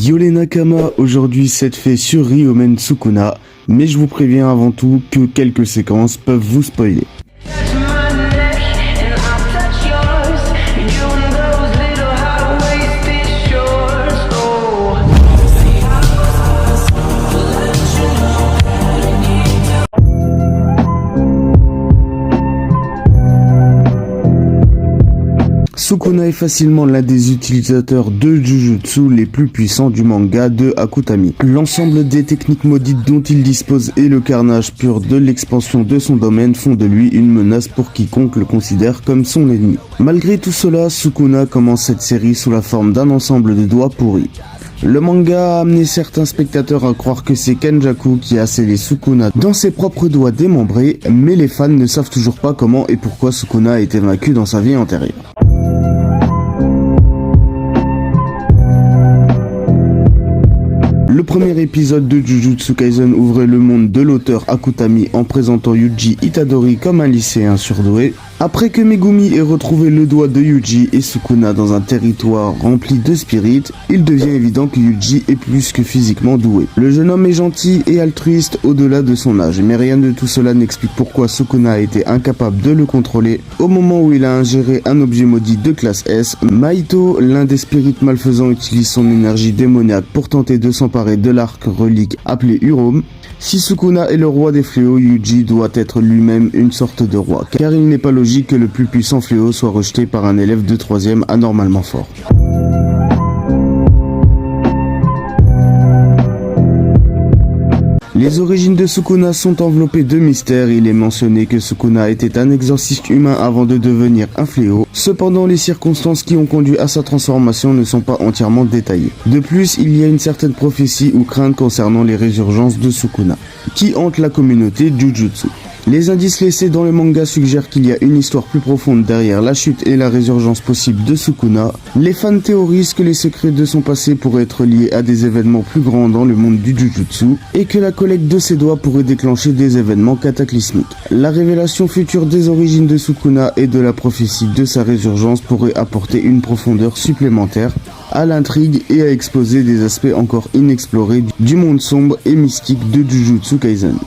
Yo les Nakama, aujourd'hui cette fée sur Ryomen Sukuna, mais je vous préviens avant tout que quelques séquences peuvent vous spoiler. Sukuna est facilement l'un des utilisateurs de Jujutsu les plus puissants du manga de Akutami. L'ensemble des techniques maudites dont il dispose et le carnage pur de l'expansion de son domaine font de lui une menace pour quiconque le considère comme son ennemi. Malgré tout cela, Sukuna commence cette série sous la forme d'un ensemble de doigts pourris. Le manga a amené certains spectateurs à croire que c'est Kenjaku qui a scellé Sukuna dans ses propres doigts démembrés, mais les fans ne savent toujours pas comment et pourquoi Sukuna a été vaincu dans sa vie antérieure. Le premier épisode de Jujutsu Kaisen ouvrait le monde de l'auteur Akutami en présentant Yuji Itadori comme un lycéen surdoué. Après que Megumi ait retrouvé le doigt de Yuji et Sukuna dans un territoire rempli de spirites, il devient évident que Yuji est plus que physiquement doué. Le jeune homme est gentil et altruiste au-delà de son âge, mais rien de tout cela n'explique pourquoi Sukuna a été incapable de le contrôler au moment où il a ingéré un objet maudit de classe S. Mahito, l'un des spirites malfaisants, utilise son énergie démoniaque pour tenter de s'emparer de l'arc relique appelé Urom. Si Sukuna est le roi des fléaux, Yuji doit être lui-même une sorte de roi, car il n'est pas logique que le plus puissant fléau soit rejeté par un élève de 3e anormalement fort. Les origines de Sukuna sont enveloppées de mystères. Il est mentionné que Sukuna était un exorciste humain avant de devenir un fléau. Cependant, les circonstances qui ont conduit à sa transformation ne sont pas entièrement détaillées. De plus, il y a une certaine prophétie ou crainte concernant les résurgences de Sukuna, qui hante la communauté Jujutsu. Les indices laissés dans le manga suggèrent qu'il y a une histoire plus profonde derrière la chute et la résurgence possible de Sukuna. Les fans théorisent que les secrets de son passé pourraient être liés à des événements plus grands dans le monde du Jujutsu et que la collecte de ses doigts pourrait déclencher des événements cataclysmiques. La révélation future des origines de Sukuna et de la prophétie de sa résurgence pourrait apporter une profondeur supplémentaire à l'intrigue et à exposer des aspects encore inexplorés du monde sombre et mystique de Jujutsu Kaisen.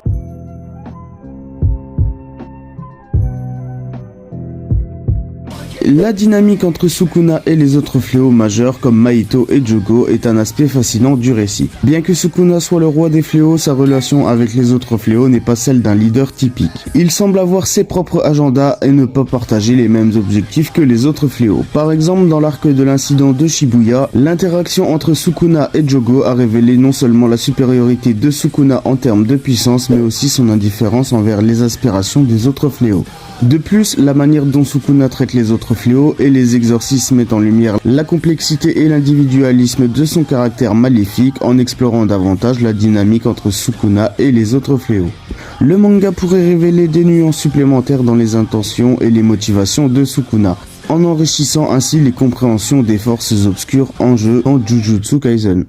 La dynamique entre Sukuna et les autres fléaux majeurs comme Mahito et Jogo est un aspect fascinant du récit. Bien que Sukuna soit le roi des fléaux, sa relation avec les autres fléaux n'est pas celle d'un leader typique. Il semble avoir ses propres agendas et ne pas partager les mêmes objectifs que les autres fléaux. Par exemple, dans l'arc de l'incident de Shibuya, l'interaction entre Sukuna et Jogo a révélé non seulement la supériorité de Sukuna en termes de puissance, mais aussi son indifférence envers les aspirations des autres fléaux. De plus, la manière dont Sukuna traite les autres fléaux et les exorcismes met en lumière la complexité et l'individualisme de son caractère maléfique en explorant davantage la dynamique entre Sukuna et les autres fléaux. Le manga pourrait révéler des nuances supplémentaires dans les intentions et les motivations de Sukuna, en enrichissant ainsi les compréhensions des forces obscures en jeu dans Jujutsu Kaisen.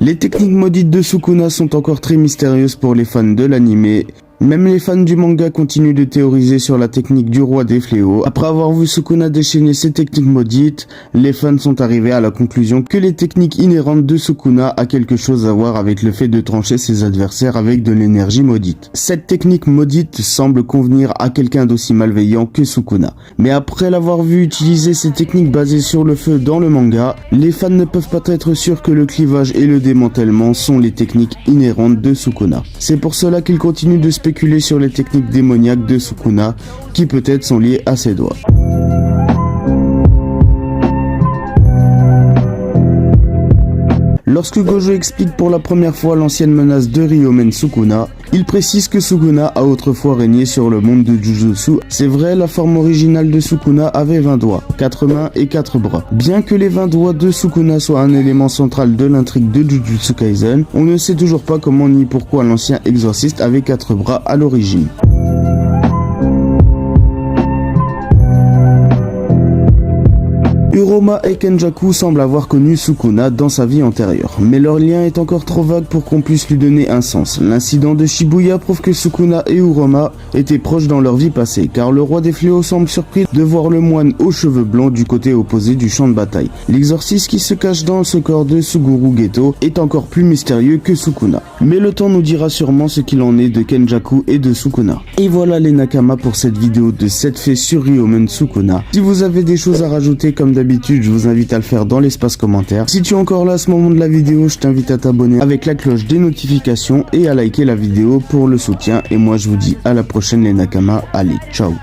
Les techniques maudites de Sukuna sont encore très mystérieuses pour les fans de l'anime. Même les fans du manga continuent de théoriser sur la technique du roi des fléaux. Après avoir vu Sukuna déchaîner ses techniques maudites, les fans sont arrivés à la conclusion que les techniques inhérentes de Sukuna a quelque chose à voir avec le fait de trancher ses adversaires avec de l'énergie maudite. Cette technique maudite semble convenir à quelqu'un d'aussi malveillant que Sukuna. Mais après l'avoir vu utiliser ces techniques basées sur le feu dans le manga, les fans ne peuvent pas être sûrs que le clivage et le démantèlement sont les techniques inhérentes de Sukuna. C'est pour cela qu'ils continuent de spéculer sur les techniques démoniaques de Sukuna qui peut-être sont liées à ses doigts. Lorsque Gojo explique pour la première fois l'ancienne menace de Ryomen Sukuna, il précise que Sukuna a autrefois régné sur le monde de Jujutsu. C'est vrai, la forme originale de Sukuna avait 20 doigts, 4 mains et 4 bras. Bien que les 20 doigts de Sukuna soient un élément central de l'intrigue de Jujutsu Kaisen, on ne sait toujours pas comment ni pourquoi l'ancien exorciste avait 4 bras à l'origine. Uroma et Kenjaku semblent avoir connu Sukuna dans sa vie antérieure, mais leur lien est encore trop vague pour qu'on puisse lui donner un sens. L'incident de Shibuya prouve que Sukuna et Uroma étaient proches dans leur vie passée, car le roi des fléaux semble surpris de voir le moine aux cheveux blancs du côté opposé du champ de bataille. L'exorciste qui se cache dans ce corps de Suguru Geto est encore plus mystérieux que Sukuna. Mais le temps nous dira sûrement ce qu'il en est de Kenjaku et de Sukuna. Et voilà les Nakama pour cette vidéo de 7 faits sur Ryomen Sukuna. Si vous avez des choses à rajouter comme d'habitude, je vous invite à le faire dans l'espace commentaire. Si tu es encore là à ce moment de la vidéo, je t'invite à t'abonner avec la cloche des notifications et à liker la vidéo pour le soutien. Et moi je vous dis à la prochaine les Nakama. Allez, ciao.